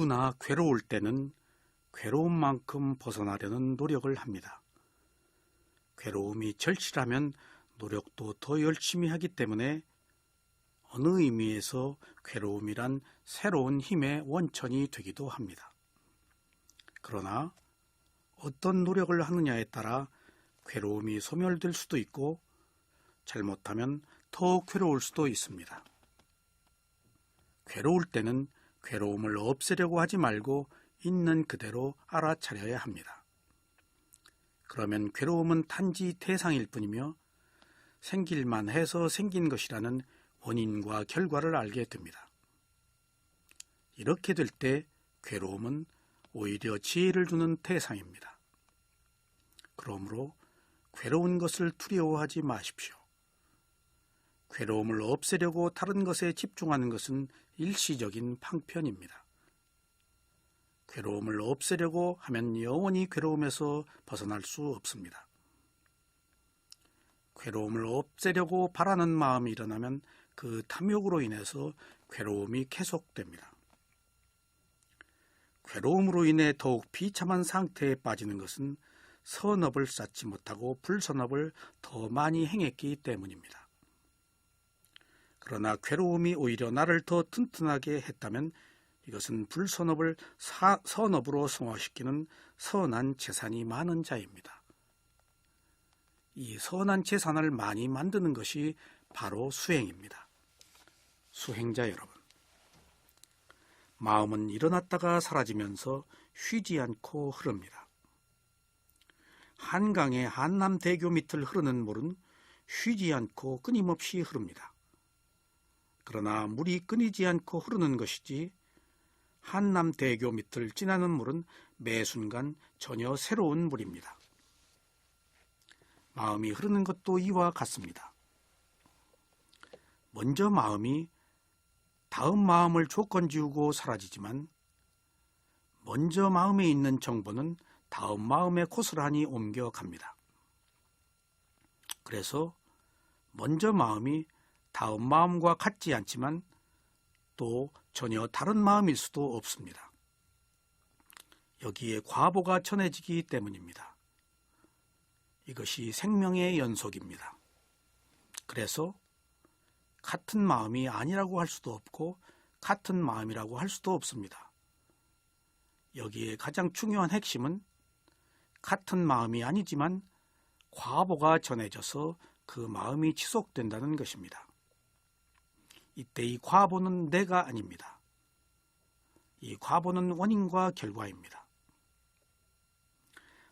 누구나 괴로울 때는 괴로운 만큼 벗어나려는 노력을 합니다. 괴로움이 절실하면 노력도 더 열심히 하기 때문에 어느 의미에서 괴로움이란 새로운 힘의 원천이 되기도 합니다. 그러나 어떤 노력을 하느냐에 따라 괴로움이 소멸될 수도 있고 잘못하면 더 괴로울 수도 있습니다. 괴로울 때는 괴로움을 없애려고 하지 말고 있는 그대로 알아차려야 합니다. 그러면 괴로움은 단지 대상일 뿐이며 생길만 해서 생긴 것이라는 원인과 결과를 알게 됩니다. 이렇게 될 때 괴로움은 오히려 지혜를 주는 대상입니다. 그러므로 괴로운 것을 두려워하지 마십시오. 괴로움을 없애려고 다른 것에 집중하는 것은 일시적인 방편입니다. 괴로움을 없애려고 하면 영원히 괴로움에서 벗어날 수 없습니다. 괴로움을 없애려고 바라는 마음이 일어나면 그 탐욕으로 인해서 괴로움이 계속됩니다. 괴로움으로 인해 더욱 비참한 상태에 빠지는 것은 선업을 쌓지 못하고 불선업을 더 많이 행했기 때문입니다. 그러나 괴로움이 오히려 나를 더 튼튼하게 했다면 이것은 불선업을 선업으로 승화시키는 선한 재산이 많은 자입니다. 이 선한 재산을 많이 만드는 것이 바로 수행입니다. 수행자 여러분, 마음은 일어났다가 사라지면서 쉬지 않고 흐릅니다. 한강의 한남대교 밑을 흐르는 물은 쉬지 않고 끊임없이 흐릅니다. 그러나 물이 끊이지 않고 흐르는 것이지 한남대교 밑을 지나는 물은 매 순간 전혀 새로운 물입니다. 마음이 흐르는 것도 이와 같습니다. 먼저 마음이 다음 마음을 조건 지우고 사라지지만 먼저 마음에 있는 정보는 다음 마음에 고스란히 옮겨갑니다. 그래서 먼저 마음이 다음 마음과 같지 않지만 또 전혀 다른 마음일 수도 없습니다. 여기에 과보가 전해지기 때문입니다. 이것이 생명의 연속입니다. 그래서 같은 마음이 아니라고 할 수도 없고 같은 마음이라고 할 수도 없습니다. 여기에 가장 중요한 핵심은 같은 마음이 아니지만 과보가 전해져서 그 마음이 지속된다는 것입니다. 이때 이 과보는 내가 아닙니다. 이 과보는 원인과 결과입니다.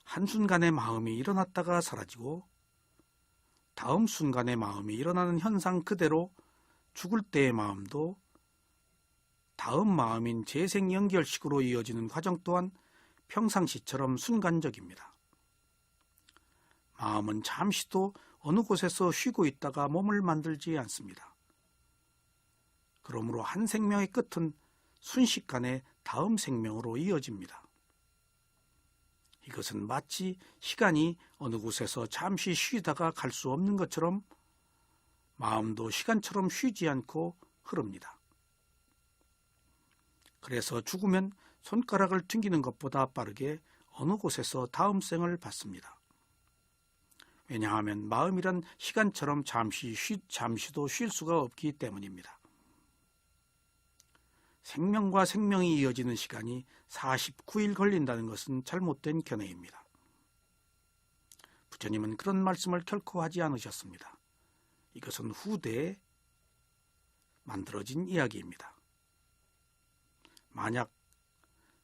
한순간에 마음이 일어났다가 사라지고 다음 순간에 마음이 일어나는 현상 그대로 죽을 때의 마음도 다음 마음인 재생연결식으로 이어지는 과정 또한 평상시처럼 순간적입니다. 마음은 잠시도 어느 곳에서 쉬고 있다가 몸을 만들지 않습니다. 그러므로 한 생명의 끝은 순식간에 다음 생명으로 이어집니다. 이것은 마치 시간이 어느 곳에서 잠시 쉬다가 갈 수 없는 것처럼 마음도 시간처럼 쉬지 않고 흐릅니다. 그래서 죽으면 손가락을 튕기는 것보다 빠르게 어느 곳에서 다음 생을 받습니다. 왜냐하면 마음이란 시간처럼 잠시도 쉴 수가 없기 때문입니다. 생명과 생명이 이어지는 시간이 49일 걸린다는 것은 잘못된 견해입니다. 부처님은 그런 말씀을 결코 하지 않으셨습니다. 이것은 후대에 만들어진 이야기입니다. 만약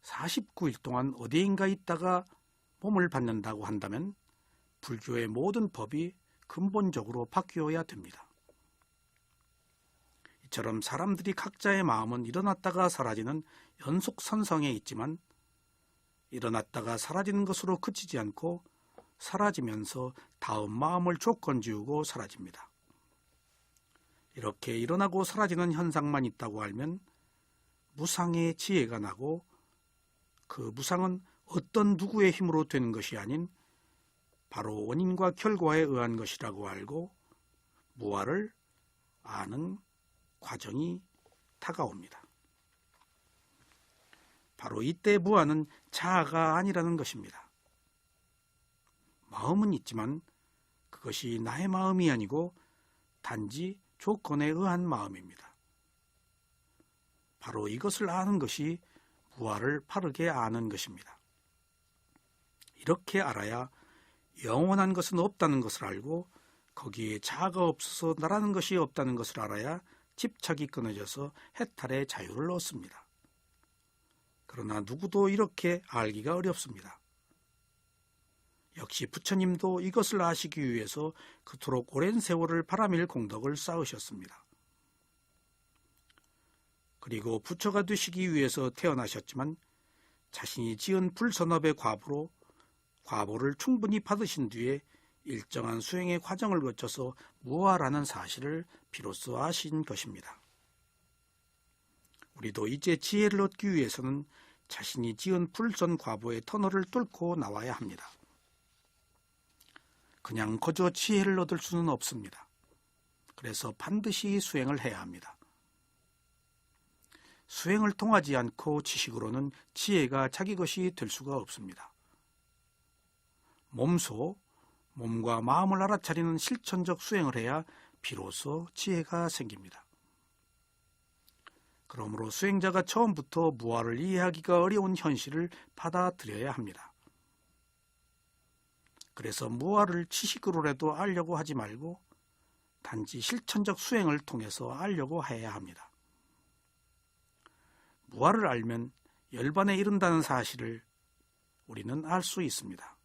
49일 동안 어디인가 있다가 몸을 받는다고 한다면 불교의 모든 법이 근본적으로 바뀌어야 됩니다. 이처럼 사람들이 각자의 마음은 일어났다가 사라지는 연속선상에 있지만 일어났다가 사라지는 것으로 그치지 않고 사라지면서 다음 마음을 조건 지우고 사라집니다. 이렇게 일어나고 사라지는 현상만 있다고 알면 무상의 지혜가 나고 그 무상은 어떤 누구의 힘으로 되는 것이 아닌 바로 원인과 결과에 의한 것이라고 알고 무아를 아는 과정이 다가옵니다. 바로 이때 무아는 자아가 아니라는 것입니다. 마음은 있지만 그것이 나의 마음이 아니고 단지 조건에 의한 마음입니다. 바로 이것을 아는 것이 무아를 바르게 아는 것입니다. 이렇게 알아야 영원한 것은 없다는 것을 알고 거기에 자아가 없어서 나라는 것이 없다는 것을 알아야 집착이 끊어져서 해탈의 자유를 얻습니다. 그러나 누구도 이렇게 알기가 어렵습니다. 역시 부처님도 이것을 아시기 위해서 그토록 오랜 세월을 바라밀 공덕을 쌓으셨습니다. 그리고 부처가 되시기 위해서 태어나셨지만 자신이 지은 불선업의 과보를 충분히 받으신 뒤에 일정한 수행의 과정을 거쳐서 무아라는 사실을 비로소 아신 것입니다. 우리도 이제 지혜를 얻기 위해서는 자신이 지은 불선 과보의 터널을 뚫고 나와야 합니다. 그냥 거저 지혜를 얻을 수는 없습니다. 그래서 반드시 수행을 해야 합니다. 수행을 통하지 않고 지식으로는 지혜가 자기 것이 될 수가 없습니다. 몸과 마음을 알아차리는 실천적 수행을 해야 비로소 지혜가 생깁니다. 그러므로 수행자가 처음부터 무아를 이해하기가 어려운 현실을 받아들여야 합니다. 그래서 무아를 지식으로라도 알려고 하지 말고 단지 실천적 수행을 통해서 알려고 해야 합니다. 무아를 알면 열반에 이른다는 사실을 우리는 알 수 있습니다.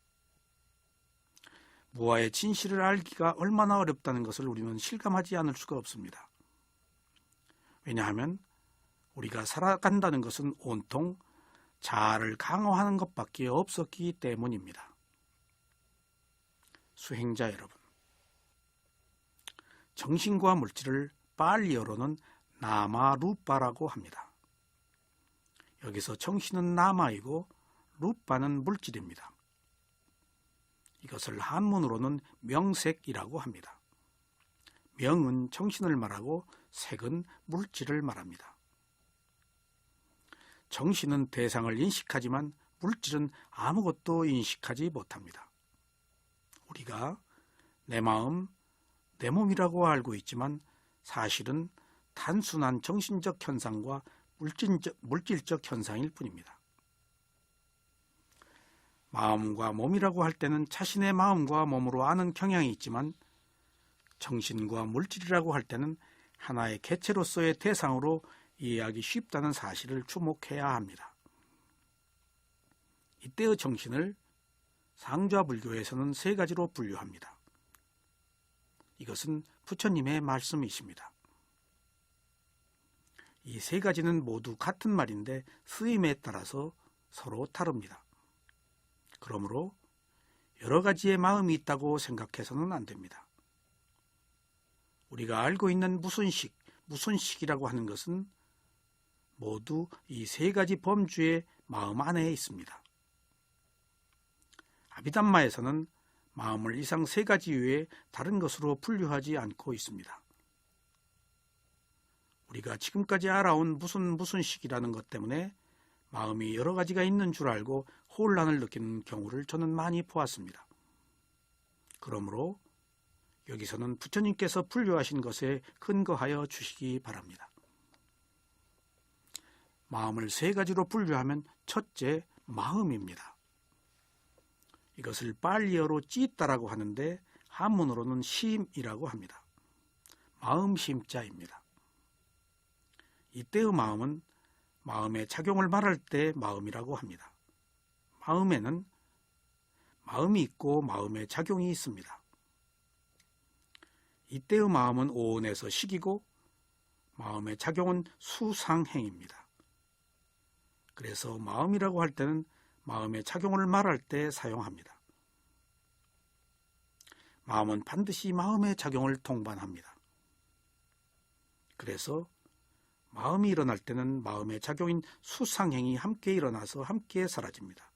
무아의 진실을 알기가 얼마나 어렵다는 것을 우리는 실감하지 않을 수가 없습니다. 왜냐하면 우리가 살아간다는 것은 온통 자아를 강화하는 것밖에 없었기 때문입니다. 수행자 여러분, 정신과 물질을 팔리어로는 나마루빠라고 합니다. 여기서 정신은 나마이고 루빠는 물질입니다. 이것을 한문으로는 명색이라고 합니다. 명은 정신을 말하고 색은 물질을 말합니다. 정신은 대상을 인식하지만 물질은 아무것도 인식하지 못합니다. 우리가 내 마음, 내 몸이라고 알고 있지만 사실은 단순한 정신적 현상과 물질적 현상일 뿐입니다. 마음과 몸이라고 할 때는 자신의 마음과 몸으로 아는 경향이 있지만 정신과 물질이라고 할 때는 하나의 개체로서의 대상으로 이해하기 쉽다는 사실을 주목해야 합니다. 이때의 정신을 상좌불교에서는 세 가지로 분류합니다. 이것은 부처님의 말씀이십니다. 이 세 가지는 모두 같은 말인데 쓰임에 따라서 서로 다릅니다. 그러므로 여러 가지의 마음이 있다고 생각해서는 안 됩니다. 우리가 알고 있는 무슨식이라고 하는 것은 모두 이 세 가지 범주의 마음 안에 있습니다. 아비담마에서는 마음을 이상 세 가지 외에 다른 것으로 분류하지 않고 있습니다. 우리가 지금까지 알아온 무슨식이라는 것 때문에 마음이 여러 가지가 있는 줄 알고 혼란을 느끼는 경우를 저는 많이 보았습니다. 그러므로 여기서는 부처님께서 분류하신 것에 근거하여 주시기 바랍니다. 마음을 세 가지로 분류하면 첫째, 마음입니다. 이것을 팔리어로 찌따라고 하는데 한문으로는 심이라고 합니다. 마음 심자입니다. 이때의 마음은 마음의 작용을 말할 때 마음이라고 합니다. 마음에는 마음이 있고 마음의 작용이 있습니다. 이때의 마음은 오온에서 식이고 마음의 작용은 수상행입니다. 그래서 마음이라고 할 때는 마음의 작용을 말할 때 사용합니다. 마음은 반드시 마음의 작용을 동반합니다. 그래서 마음이 일어날 때는 마음의 작용인 수상행이 함께 일어나서 함께 사라집니다.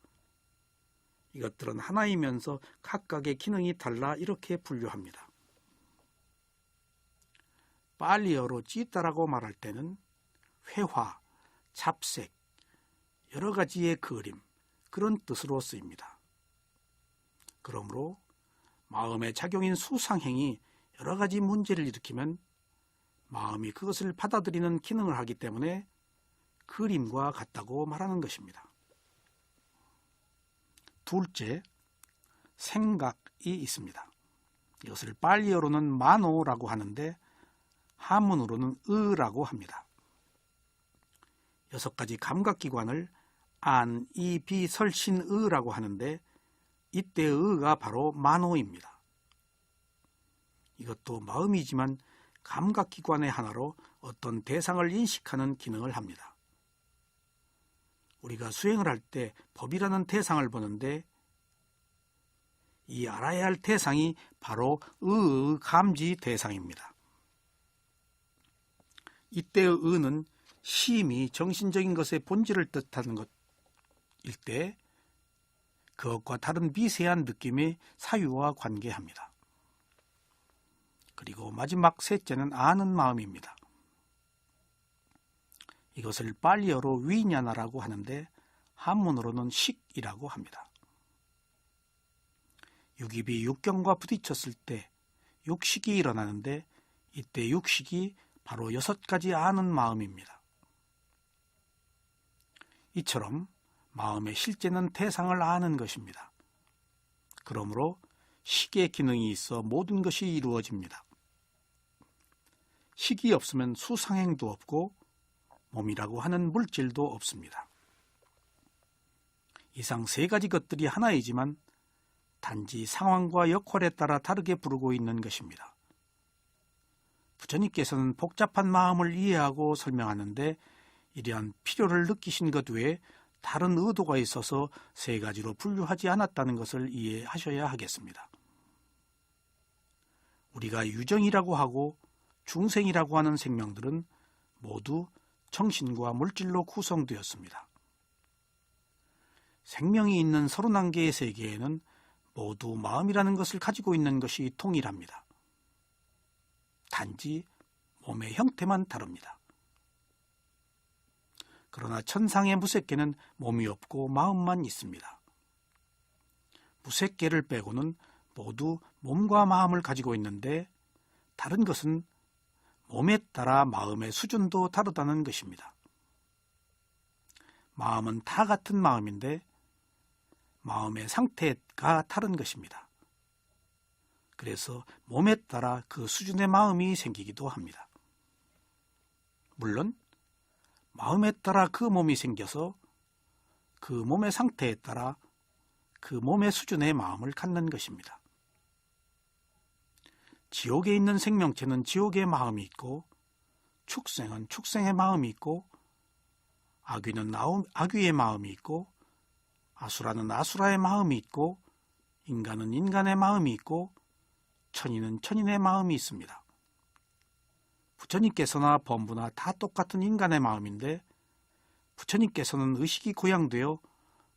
이것들은 하나이면서 각각의 기능이 달라 이렇게 분류합니다. 팔리어로 찌따라고 말할 때는 회화, 잡색, 여러 가지의 그림, 그런 뜻으로 쓰입니다. 그러므로 마음의 작용인 수상행이 여러 가지 문제를 일으키면 마음이 그것을 받아들이는 기능을 하기 때문에 그림과 같다고 말하는 것입니다. 둘째, 생각이 있습니다. 이것을 빨리어로는 마노라고 하는데 한문으로는 의라고 합니다. 6가지 감각기관을 안, 이, 비, 설, 신, 의라고 하는데 이때의 의가 바로 마노입니다. 이것도 마음이지만 감각기관의 하나로 어떤 대상을 인식하는 기능을 합니다. 우리가 수행을 할 때 법이라는 대상을 보는데 이 알아야 할 대상이 바로 의의 감지 대상입니다. 이때의 의는 심히 정신적인 것의 본질을 뜻하는 것일 때 그것과 다른 미세한 느낌의 사유와 관계합니다. 그리고 마지막 셋째는 아는 마음입니다. 이것을 빨리어로 위냐나라고 하는데 한문으로는 식이라고 합니다. 육입이 육경과 부딪혔을 때 육식이 일어나는데 이때 육식이 바로 6가지 아는 마음입니다. 이처럼 마음의 실제는 대상을 아는 것입니다. 그러므로 식의 기능이 있어 모든 것이 이루어집니다. 식이 없으면 수상행도 없고 몸이라고 하는 물질도 없습니다. 이상 3가지 것들이 하나이지만 단지 상황과 역할에 따라 다르게 부르고 있는 것입니다. 부처님께서는 복잡한 마음을 이해하고 설명하는데 이러한 필요를 느끼신 것 외에 다른 의도가 있어서 3가지로 분류하지 않았다는 것을 이해하셔야 하겠습니다. 우리가 유정이라고 하고 중생이라고 하는 생명들은 모두 정신과 물질로 구성되었습니다. 생명이 있는 31개의 세계에는 모두 마음이라는 것을 가지고 있는 것이 동일합니다. 단지 몸의 형태만 다릅니다. 그러나 천상의 무색계는 몸이 없고 마음만 있습니다. 무색계를 빼고는 모두 몸과 마음을 가지고 있는데 다른 것은 몸에 따라 마음의 수준도 다르다는 것입니다. 마음은 다 같은 마음인데 마음의 상태가 다른 것입니다. 그래서 몸에 따라 그 수준의 마음이 생기기도 합니다. 물론 마음에 따라 그 몸이 생겨서 그 몸의 상태에 따라 그 몸의 수준의 마음을 갖는 것입니다. 지옥에 있는 생명체는 지옥의 마음이 있고 축생은 축생의 마음이 있고 아귀는 아귀의 마음이 있고 아수라는 아수라의 마음이 있고 인간은 인간의 마음이 있고 천인은 천인의 마음이 있습니다. 부처님께서나 범부나 다 똑같은 인간의 마음인데 부처님께서는 의식이 고양되어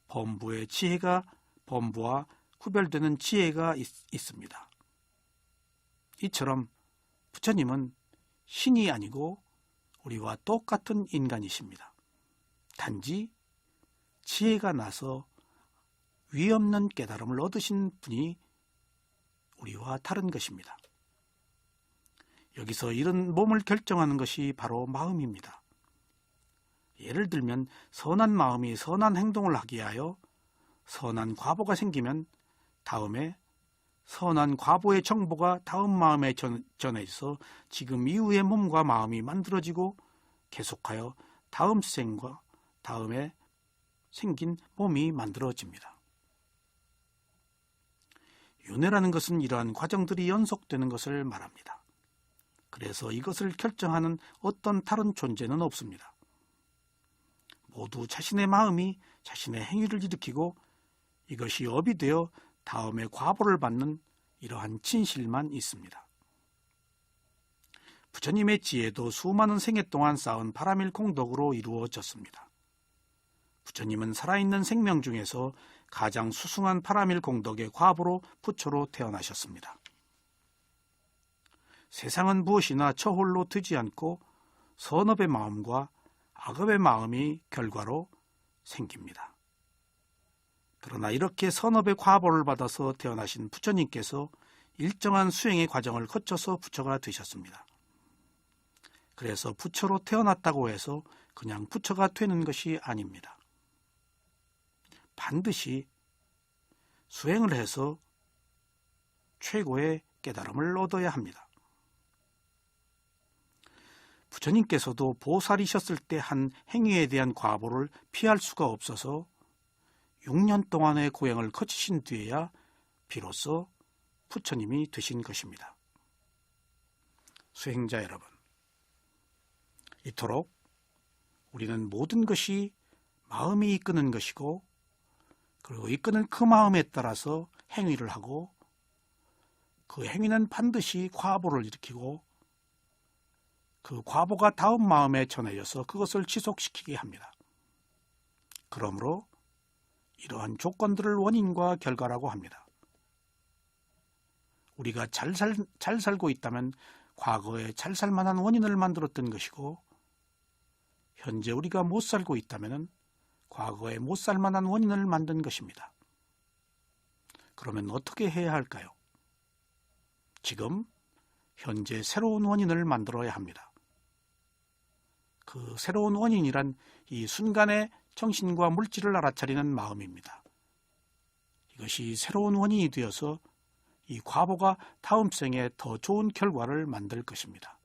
범부의 지혜가 범부와 구별되는 지혜가 있습니다. 이처럼 부처님은 신이 아니고 우리와 똑같은 인간이십니다. 단지 지혜가 나서 위없는 깨달음을 얻으신 분이 우리와 다른 것입니다. 여기서 이런 몸을 결정하는 것이 바로 마음입니다. 예를 들면 선한 마음이 선한 행동을 하게 하여 선한 과보가 생기면 다음에 선한 과보의 정보가 다음 마음에 전해져서 지금 이후의 몸과 마음이 만들어지고 계속하여 다음 생과 다음에 생긴 몸이 만들어집니다. 윤회라는 것은 이러한 과정들이 연속되는 것을 말합니다. 그래서 이것을 결정하는 어떤 다른 존재는 없습니다. 모두 자신의 마음이 자신의 행위를 일으키고 이것이 업이 되어 다음에 과보를 받는 이러한 진실만 있습니다. 부처님의 지혜도 수많은 생애 동안 쌓은 바라밀 공덕으로 이루어졌습니다. 부처님은 살아있는 생명 중에서 가장 수승한 바라밀 공덕의 과보로 부처로 태어나셨습니다. 세상은 무엇이나 처홀로 두지 않고 선업의 마음과 악업의 마음이 결과로 생깁니다. 그러나 이렇게 선업의 과보를 받아서 태어나신 부처님께서 일정한 수행의 과정을 거쳐서 부처가 되셨습니다. 그래서 부처로 태어났다고 해서 그냥 부처가 되는 것이 아닙니다. 반드시 수행을 해서 최고의 깨달음을 얻어야 합니다. 부처님께서도 보살이셨을 때 한 행위에 대한 과보를 피할 수가 없어서 6년 동안의 고행을 거치신 뒤에야 비로소 부처님이 되신 것입니다. 수행자 여러분, 이토록 우리는 모든 것이 마음이 이끄는 것이고, 그리고 이끄는 그 마음에 따라서 행위를 하고, 그 행위는 반드시 과보를 일으키고, 그 과보가 다음 마음에 전해져서 그것을 지속시키게 합니다. 그러므로 이러한 조건들을 원인과 결과라고 합니다. 우리가 잘 살고 있다면 과거에 잘 살만한 원인을 만들었던 것이고, 현재 우리가 못 살고 있다면 과거에 못 살만한 원인을 만든 것입니다. 그러면 어떻게 해야 할까요? 지금 현재 새로운 원인을 만들어야 합니다. 그 새로운 원인이란 이 순간의 정신과 물질을 알아차리는 마음입니다. 이것이 새로운 원인이 되어서 이 과보가 다음 생에 더 좋은 결과를 만들 것입니다.